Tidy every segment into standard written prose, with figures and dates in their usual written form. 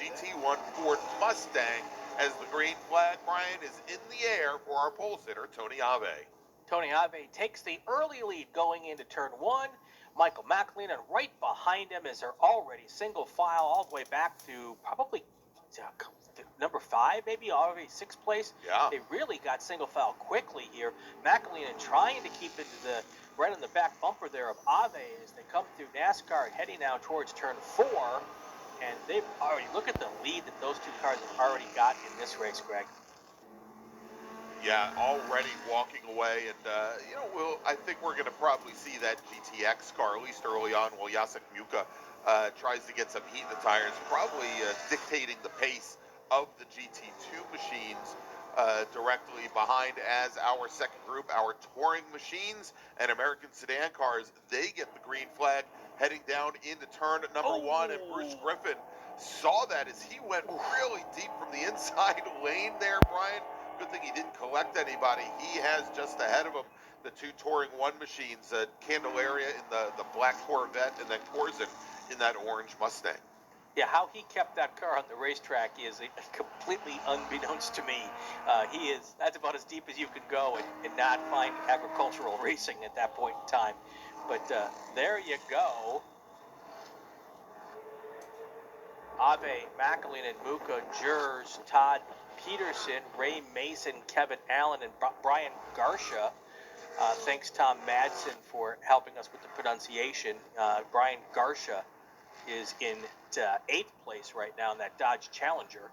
GT1 Ford Mustang as the green flag, Brian, is in the air for our pole sitter, Tony Ave. Tony Ave takes the early lead going into turn one. Michael McLean right behind him as they're already single file all the way back to probably number 5, maybe already 6th place. Yeah. They really got single file quickly here. McLean trying to keep into the right on the back bumper there of Ave as they come through NASCAR, heading now towards turn 4. And they've already, look at the lead that those two cars have already got in this race, Greg. Yeah, already walking away, and I think we're going to probably see that GTX car, at least early on, while Jacek Muka tries to get some heat in the tires, probably dictating the pace of the GT2 machines directly behind as our second group, our touring machines and American sedan cars, they get the green flag heading down into turn number 1, and Bruce Griffin saw that as he went really deep from the inside lane there, Brian. Good thing he didn't collect anybody. He has just ahead of him the two Touring 1 machines, Candelaria in the black Corvette and then Corzin in that orange Mustang. Yeah, how he kept that car on the racetrack is completely unbeknownst to me. That's about as deep as you can go and not find agricultural racing at that point in time. But there you go. Ave, McLean, and Muka, Jers, Todd Peterson, Ray Mason, Kevin Allen, and Brian Garsha. Thanks, Tom Madsen, for helping us with the pronunciation. Brian Garsha is in 8th place right now in that Dodge Challenger.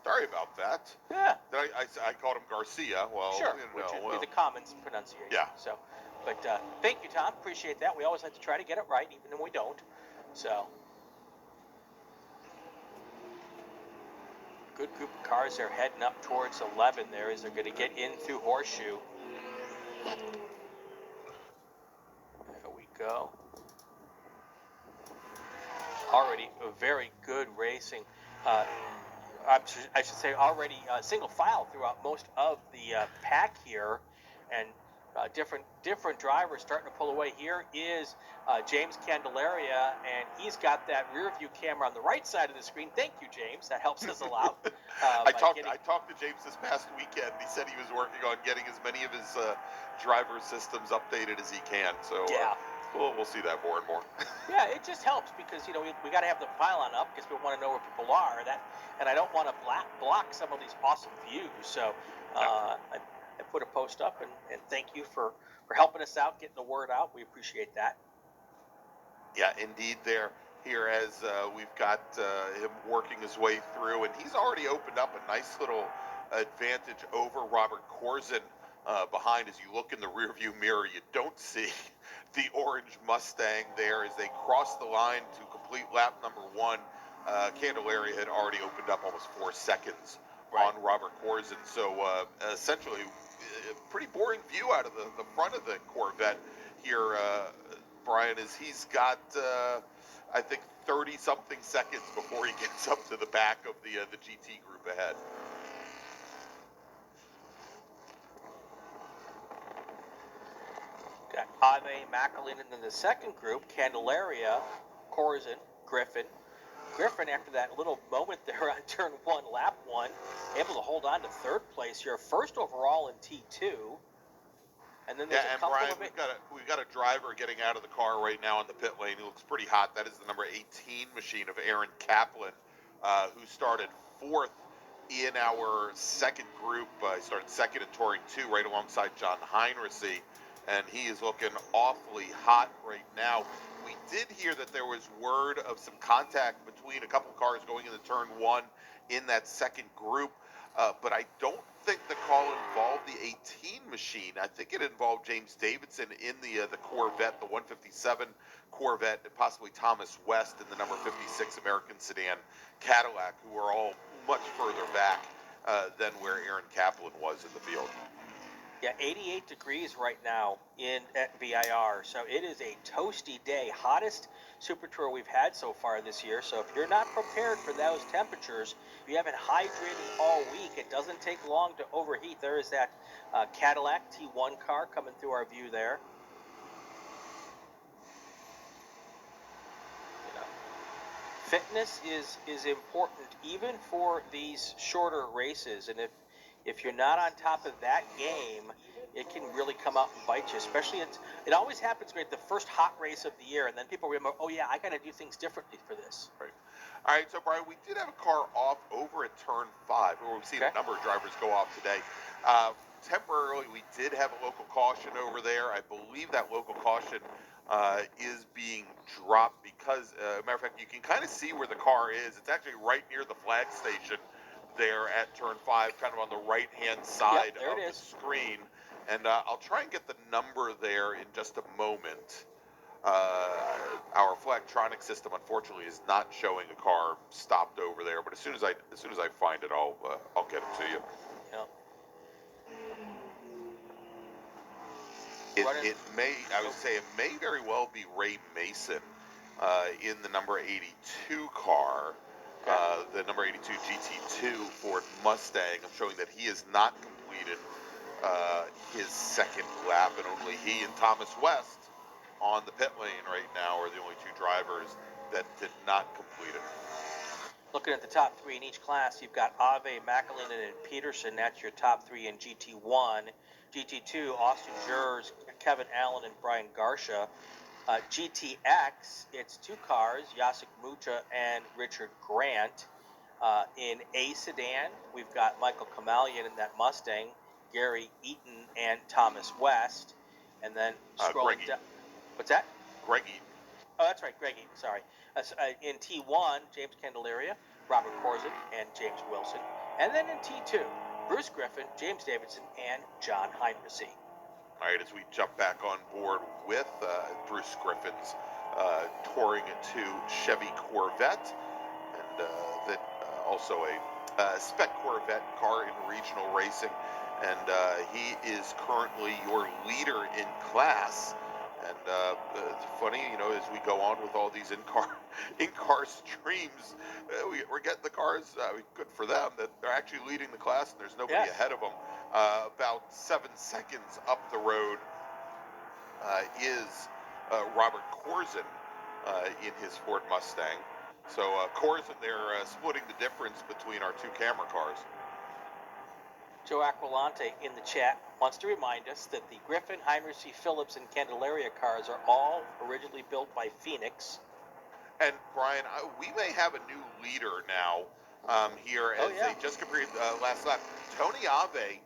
Sorry about that. Yeah. I called him Garcia. Well, sure, which would be the common pronunciation. Yeah. So, but thank you, Tom. Appreciate that. We always like to try to get it right, even when we don't. So. Good group of cars are heading up towards 11 there as they're going to get in through Horseshoe. There we go. Already a very good racing. I should say already single file throughout most of the pack here, and different drivers starting to pull away. Here is James Candelaria, and he's got that rear view camera on the right side of the screen. Thank you, James. That helps us a lot. I talked to James this past weekend. He said he was working on getting as many of his driver systems updated as he can. So yeah. We'll see that more and more. Yeah, it just helps because, we got to have the pylon up because we want to know where people are. And I don't want to block some of these awesome views. So I put a post up, and thank you for helping us out, getting the word out. We appreciate that. Yeah, indeed. Here as we've got him working his way through, and he's already opened up a nice little advantage over Robert Corzin behind. As you look in the rearview mirror, you don't see the orange Mustang there as they cross the line to complete lap number 1. Candelaria had already opened up almost 4 seconds on Robert Corzin. So essentially, a pretty boring view out of the front of the Corvette here, Brian, is he's got, I think, 30-something seconds before he gets up to the back of the GT group ahead. Got Ave, McLean, and then the second group, Candelaria, Corzin, Griffin. Griffin, after that little moment there on turn 1, lap 1, able to hold on to 3rd place here, first overall in T2. And then there's a couple Brian, of we've got a driver getting out of the car right now in the pit lane. He looks pretty hot. That is the number 18 machine of Aaron Kaplan, who started 4th in our second group. He started 2nd in Touring 2 right alongside John Heinrichsey, and he is looking awfully hot right now. We did hear that there was word of some contact between a couple cars going into turn 1 in that second group, but I don't think the call involved the 18 machine. I think it involved James Davidson in the Corvette, the 157 Corvette, and possibly Thomas West in the number 56 American sedan Cadillac, who are all much further back than where Aaron Kaplan was in the field. Yeah, 88 degrees right now at VIR, so it is a toasty day, hottest Super Tour we've had so far this year. So if you're not prepared for those temperatures, if you haven't hydrated all week, it doesn't take long to overheat. There is that Cadillac T1 car coming through our view there. fitness is important even for these shorter races, and if you're not on top of that game, it can really come out and bite you. Especially it always happens great the first hot race of the year, and then people remember, oh yeah, I got to do things differently for this. Right. All right, so Brian, we did have a car off over at turn 5, where we've seen Okay. a number of drivers go off today. Uh, Temporarily, we did have a local caution over there. I believe that local caution is being dropped because, matter of fact, you can kind of see where the car is. It's actually right near the flag station there at turn 5, kind of on the right-hand side Yep, there of it the is. screen. And I'll try and get the number there in just a moment. Our flagtronic system, unfortunately, is not showing a car stopped over there. But as soon as I find it, I'll get it to you. Yep. It may, I would say, it may very well be Ray Mason in the number 82 car, Okay. the number 82 GT2 Ford Mustang. I'm showing that he has not completed his second lap, and only he and Thomas West on the pit lane right now are the only two drivers that did not complete it. Looking at the top 3 in each class, you've got Ave, McAleenan, and Peterson. That's your top 3 in GT1. GT2, Austin Jers, Kevin Allen, and Brian Garsha. GTX, it's 2 cars, Jacek Mucha and Richard Grant. In A sedan, we've got Michael Kamalian in that Mustang, Gary Eaton, and Thomas West. And then scrolling down. What's that? Greg Eaton. Oh, that's right, Greg Eaton, sorry. In T1, James Candelaria, Robert Corzin, and James Wilson. And then in T2, Bruce Griffin, James Davidson, and John Heinrichsey. All right, as we jump back on board with Bruce Griffin's touring to Chevy Corvette, and then also a spec Corvette car in regional racing, and he is currently your leader in class. And it's funny, as we go on with all these in-car streams, we're getting the cars. Good for them that they're actually leading the class, and there's nobody ahead of them. About 7 seconds up the road is Robert Corzin in his Ford Mustang. So Corzin, they're splitting the difference between our two camera cars. Joe Aquilante in the chat wants to remind us that the Griffin, Heinrichsey, Phillips, and Candelaria cars are all originally built by Phoenix. And Brian, we may have a new leader now here as they just completed last lap. Tony Ave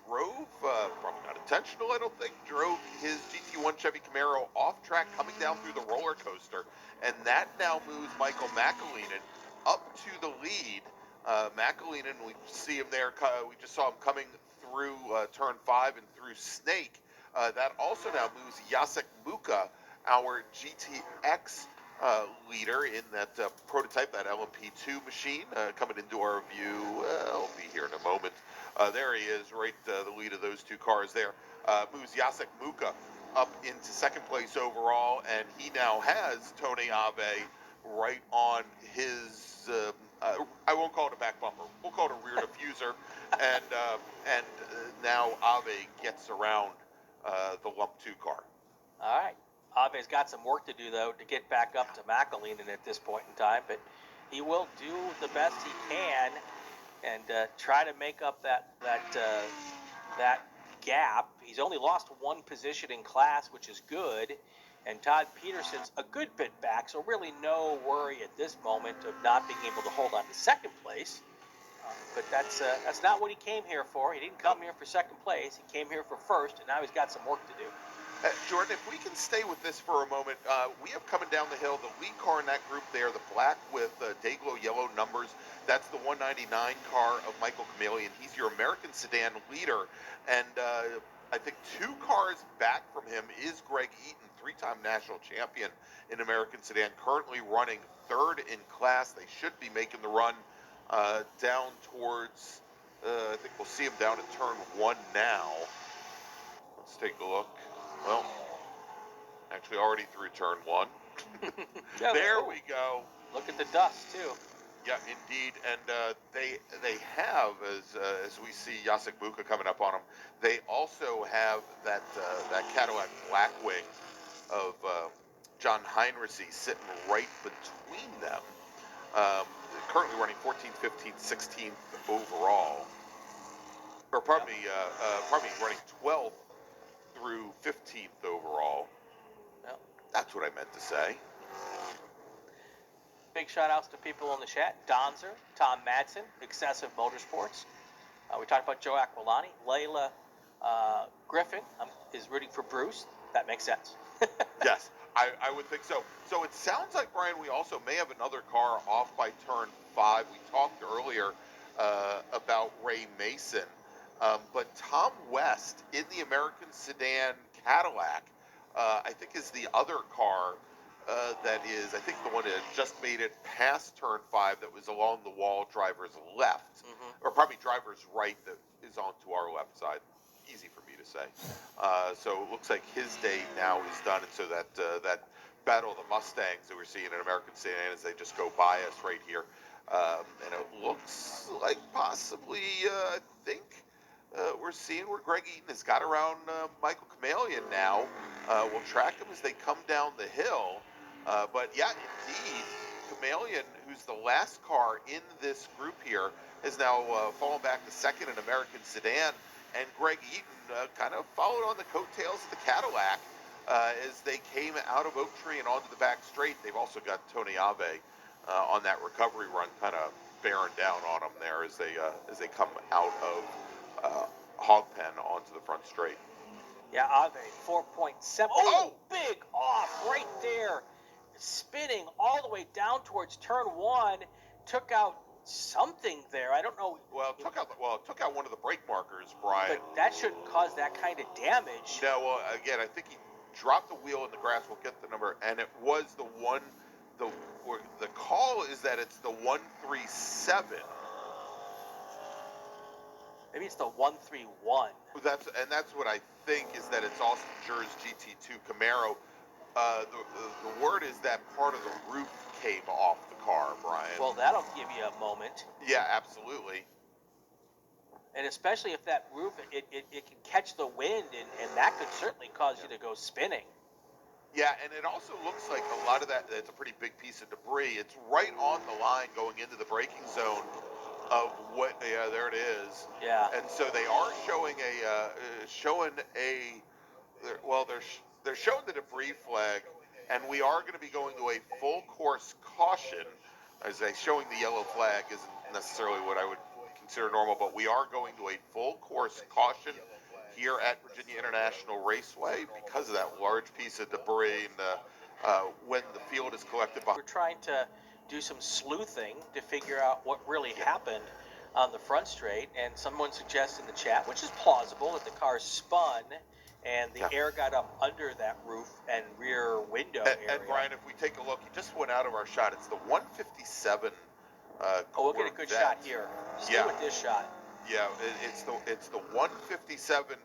drove, probably not intentional, I don't think, drove his GT1 Chevy Camaro off track coming down through the roller coaster. And that now moves Michael McAleenan up to the lead. McAleenan, we see him there. We just saw him coming through turn 5 and through Snake. That also now moves Jacek Mucha, our GTX leader in that prototype, that LMP2 machine, coming into our view. I'll be here in a moment. There he is, right, the lead of those two cars there. Moves Jacek Mucha up into second place overall, and he now has Tony Ave right on his, I won't call it a back bumper, we'll call it a rear diffuser, and now Ave gets around the Lump 2 car. All right. Ave's got some work to do, though, to get back up to McAleenan at this point in time, but he will do the best he can and try to make up that gap. He's only lost 1 position in class, which is good, and Todd Peterson's a good bit back, so really no worry at this moment of not being able to hold on to second place. But that's not what he came here for. He didn't come here for second place. He came here for first, and now he's got some work to do. Jordan, if we can stay with this for a moment, we have coming down the hill the lead car in that group there, the black with Dayglow yellow numbers. That's the 199 car of Michael Kamalian. He's your American sedan leader, and I think 2 cars back from him is Greg Eaton, 3-time national champion in American sedan, currently running 3rd in class. They should be making the run down towards, I think we'll see him down at turn 1 now. Let's take a look. Well, actually already through turn 1. There we go. Look at the dust, too. Yeah, indeed. And they have, as we see Jacek Mucha coming up on them, they also have that Cadillac Blackwing of John Heinrichsey sitting right between them. Currently running 14th, 15th, 16th overall. Or pardon me, running 12th through 15th overall. Yep. That's what I meant to say. Big shout outs to people in the chat. Donzer, Tom Madsen, Excessive Motorsports. We talked about Joe Aquilani. Layla Griffin is rooting for Bruce. That makes sense. Yes, I would think so. So it sounds like, Brian, we also may have another car off by turn 5. We talked earlier about Ray Mason. But Tom West in the American sedan Cadillac, I think is the other car that is, I think the one that just made it past turn 5 that was along the wall, driver's left, or probably driver's right that is onto our left side. Easy for me to say. So it looks like his day now is done, and so that battle of the Mustangs that we're seeing in American sedan as they just go by us right here, and it looks like possibly, I think, we're seeing where Greg Eaton has got around Michael Kamalian now. We'll track them as they come down the hill. But yeah, indeed, Kamalian, who's the last car in this group here, has now fallen back to second in American sedan. And Greg Eaton kind of followed on the coattails of the Cadillac as they came out of Oak Tree and onto the back straight. They've also got Tony Ave on that recovery run, kind of bearing down on them there as they come out of Hog Pen onto the front straight. Yeah, Ave 4.7. Oh, big off right there, spinning all the way down towards turn 1. Took out something there. I don't know. Well, it took out one of the brake markers, Brian. But that shouldn't cause that kind of damage. No, well, again, I think he dropped the wheel in the grass. We'll get the number, and it was the one. The call is that it's the 137. Maybe it's the 131. That's what I think, is that it's Austin Jur's GT2 Camaro. The word is that part of the roof came off the car, Brian. Well, that'll give you a moment. Yeah, absolutely. And especially if that roof, it can catch the wind, and that could certainly cause you to go spinning. Yeah, and it also looks like a lot of that's a pretty big piece of debris. It's right on the line going into the braking zone of what, yeah, there it is. Yeah. And so they are showing they're showing the debris flag, and we are going to be going to a full course caution. As they showing the yellow flag isn't necessarily what I would consider normal, but we are going to a full course caution here at Virginia International Raceway because of that large piece of debris and when the field is collected by. We're trying to do some sleuthing to figure out what really happened on the front straight, and someone suggests in the chat, which is plausible, that the car spun and the air got up under that roof and rear window area. And Brian, if we take a look, he just went out of our shot. It's the 157 we'll get a good shot here. Stay with this shot. Yeah, it's the 157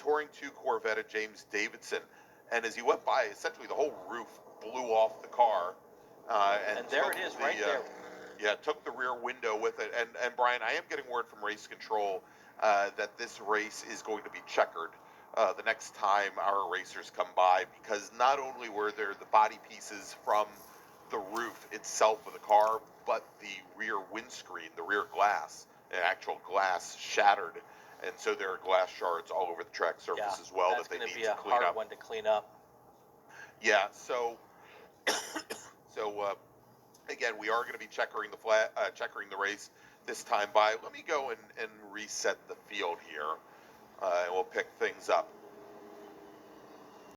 Touring 2 Corvette of James Davidson, and as he went by, essentially the whole roof blew off the car. And there it is, right there. Yeah, took the rear window with it. And Brian, I am getting word from race control that this race is going to be checkered the next time our racers come by, because not only were there the body pieces from the roof itself of the car, but the rear windscreen, the rear glass, an actual glass shattered. And so there are glass shards all over the track surface as well that they need to clean up. That's going to be a hard one to clean up. Yeah, so again, we are going to be checkering the race this time by. Let me go and reset the field here, and we'll pick things up.